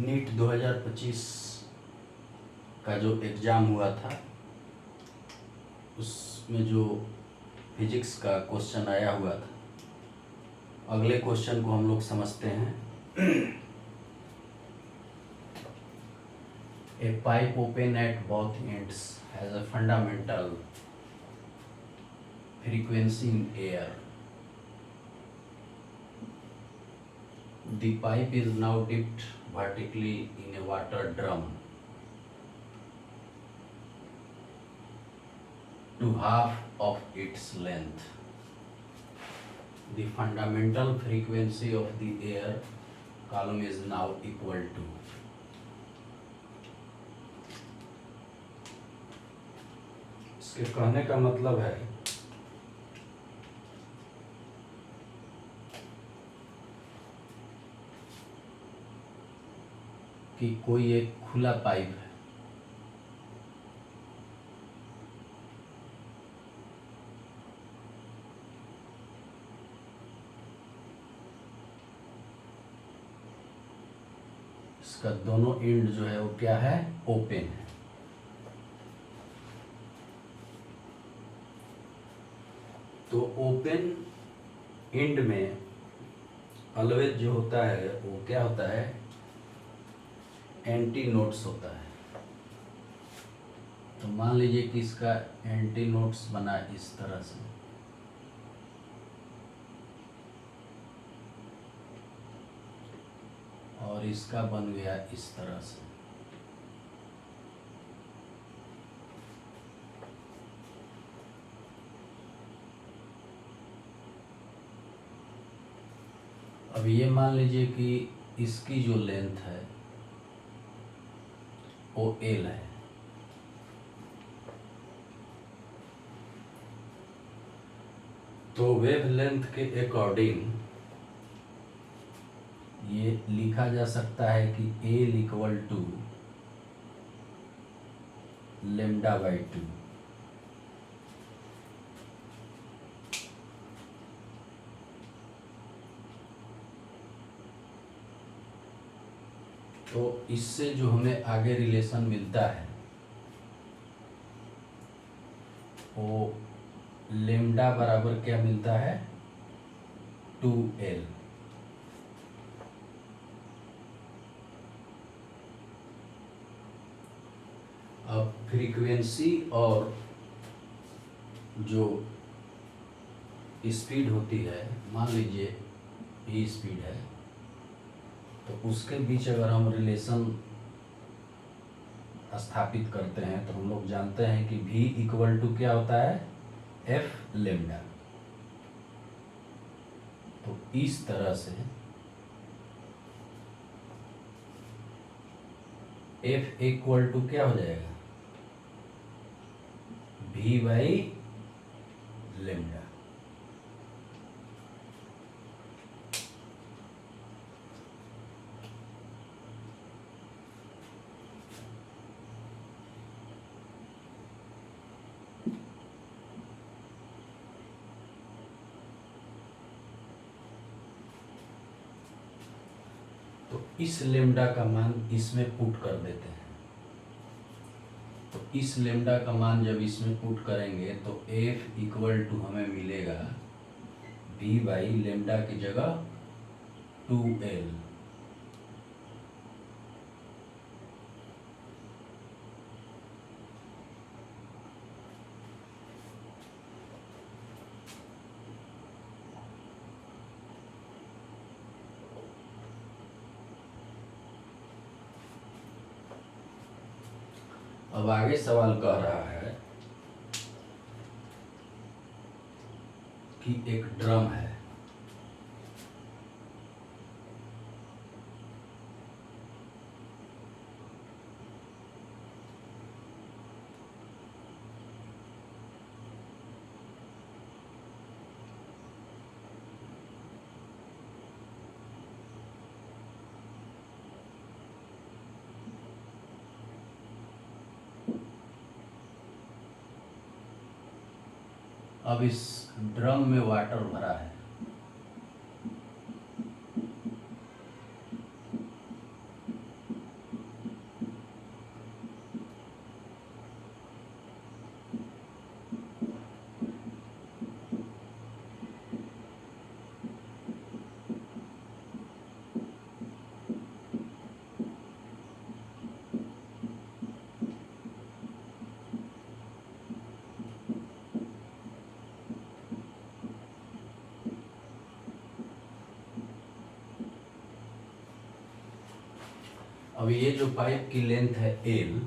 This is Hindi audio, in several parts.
नीट 2025 का जो एग्ज़ाम हुआ था उसमें जो फिजिक्स का क्वेश्चन आया हुआ था, अगले क्वेश्चन को हम लोग समझते हैं। A pipe open at both ends has a fundamental frequency in air. The pipe is now dipped vertically in a water drum to half of its length. The fundamental frequency of the air column is now equal to. इसके कहने का मतलब है कि कोई एक खुला पाइप है, इसका दोनों एंड जो है वो क्या है, ओपन है। तो ओपन एंड में ऑलवेज जो होता है वो क्या होता है, एंटी नोड्स होता है। तो मान लीजिए कि इसका एंटी नोड्स बना इस तरह से, और इसका बन गया इस तरह से। अब ये मान लीजिए कि इसकी जो लेंथ है वो L है, तो वेव लेंथ के अकॉर्डिंग ये लिखा जा सकता है कि L इक्वल टू λ/2। तो इससे जो हमें आगे रिलेशन मिलता है वो लेम्डा बराबर क्या मिलता है, 2L। अब फ्रीक्वेंसी और जो स्पीड होती है, मान लीजिए ये स्पीड है, तो उसके बीच अगर हम रिलेशन स्थापित करते हैं तो हम लोग जानते हैं कि V इक्वल टू क्या होता है, F लेम्डा। तो इस तरह से F इक्वल टू क्या हो जाएगा, V बाई लेम्डा। तो इस लेम्डा का मान इसमें पुट कर देते हैं। तो इस लेम्डा का मान जब इसमें पुट करेंगे तो F इक्वल टू हमें मिलेगा V बाई लेम्डा की जगह 2L। अब आगे सवाल कह रहा है कि एक ड्रम है, अब इस ड्रम में वाटर भरा है, अब ये जो पाइप की लेंथ है एल,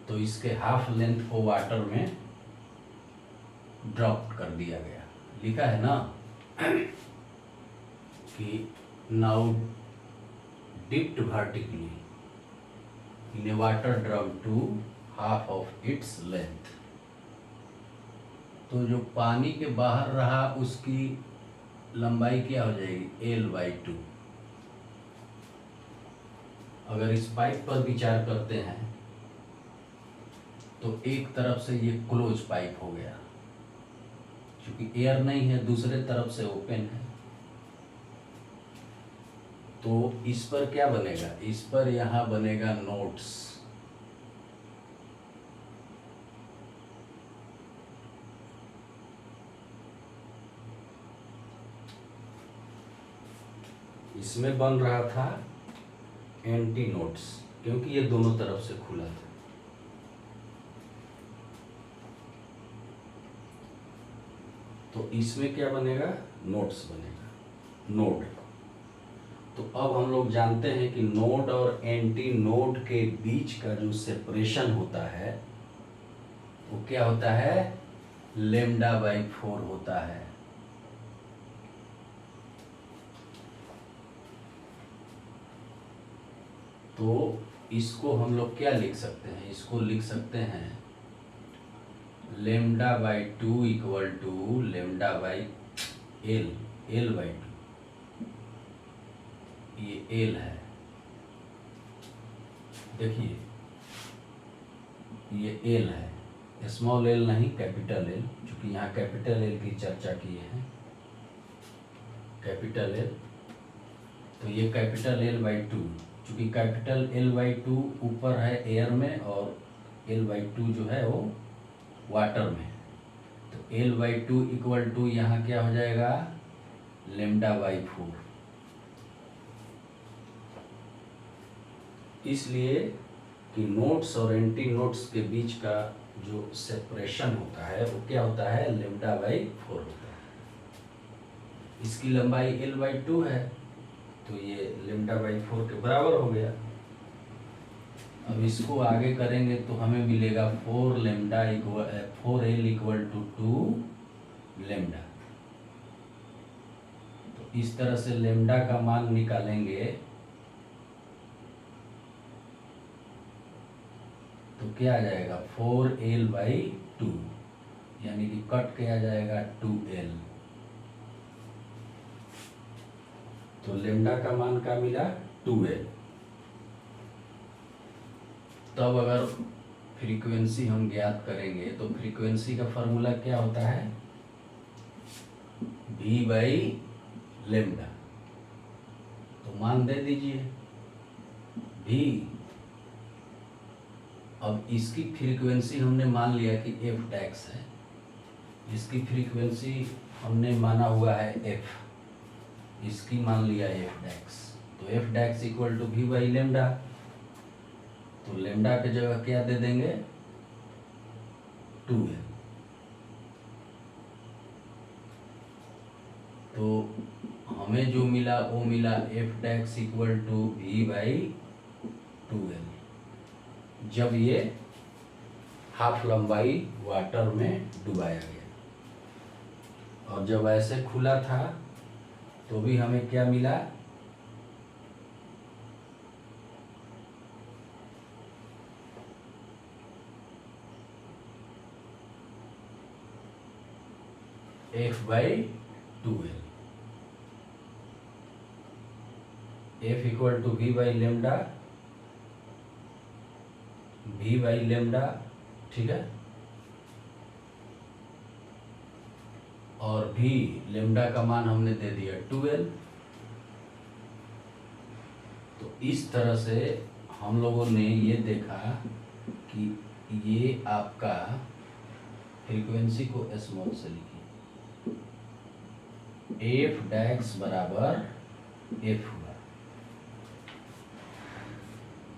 तो इसके हाफ लेंथ को वाटर में ड्रॉप कर दिया गया। लिखा है ना कि now dipped vertically in a water drum to half of its length. तो जो पानी के बाहर रहा उसकी लंबाई क्या हो जाएगी, L/2। अगर इस पाइप पर विचार करते हैं तो एक तरफ से ये क्लोज पाइप हो गया, क्योंकि एयर नहीं है, दूसरे तरफ से ओपन है। तो इस पर क्या बनेगा, इस पर यहां बनेगा नोट्स। इसमें बन रहा था एंटी नोट्स, क्योंकि ये दोनों तरफ से खुला था। तो इसमें क्या बनेगा, नोट्स बनेगा, नोड। तो अब हम लोग जानते हैं कि नोड और एंटी नोड के बीच का जो सेपरेशन होता है वो क्या होता है, λ/4 होता है। तो इसको हम लोग क्या लिख सकते हैं, इसको लिख सकते हैं λ/2 इक्वल टू λ/L, L/2। ये L है, देखिए ये L है, स्मॉल l नहीं कैपिटल L, क्योंकि यहाँ कैपिटल L की चर्चा किए हैं, कैपिटल L। तो ये कैपिटल L/2, क्योंकि कैपिटल L/2 ऊपर है एयर में और L/2 जो है वो वाटर में। तो L/2 इक्वल टू यहाँ क्या हो जाएगा, λ/4। इसलिए कि नोट्स और एंटी नोट्स के बीच का जो सेपरेशन होता है वो क्या होता है, λ/4 होता है। इसकी लंबाई L/2 है, तो ये λ/4 के बराबर हो गया। अब इसको आगे करेंगे तो हमें मिलेगा 4L इक्वल टू 2λ। तो इस तरह से λ का मान निकालेंगे तो क्या आ जाएगा, 4L/2, यानी कि कट किया जाएगा 2L। तो λ का मान का मिला 2L। तब अगर फ्रीक्वेंसी हम ज्ञात करेंगे तो फ्रीक्वेंसी का फॉर्मूला क्या होता है, V/λ। तो मान दे दीजिए V। अब इसकी फ्रीक्वेंसी हमने मान लिया कि f' है, इसकी फ्रीक्वेंसी हमने माना हुआ है f, इसकी मान लिया f'। तो f' इक्वल टू V/λ। तो λ के जगह क्या दे देंगे, 2L। तो हमें जो मिला वो मिला f' इक्वल टू V/2L, जब ये हाफ लंबाई वाटर में डुबाया गया। और जब ऐसे खुला था तो भी हमें क्या मिला, F/2L। F equal to V/λ, V/λ, ठीक है। और भी λ का मान हमने दे दिया 2L। तो इस तरह से हम लोगों ने ये देखा कि ये आपका फ्रीक्वेंसी को स्मॉल से लिखिए, f' बराबर f हुआ।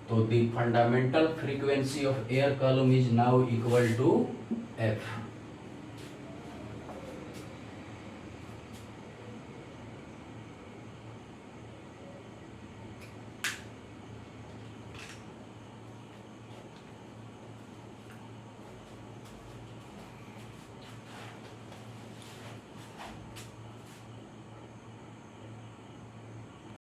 तो the fundamental frequency of air column is now equal to f।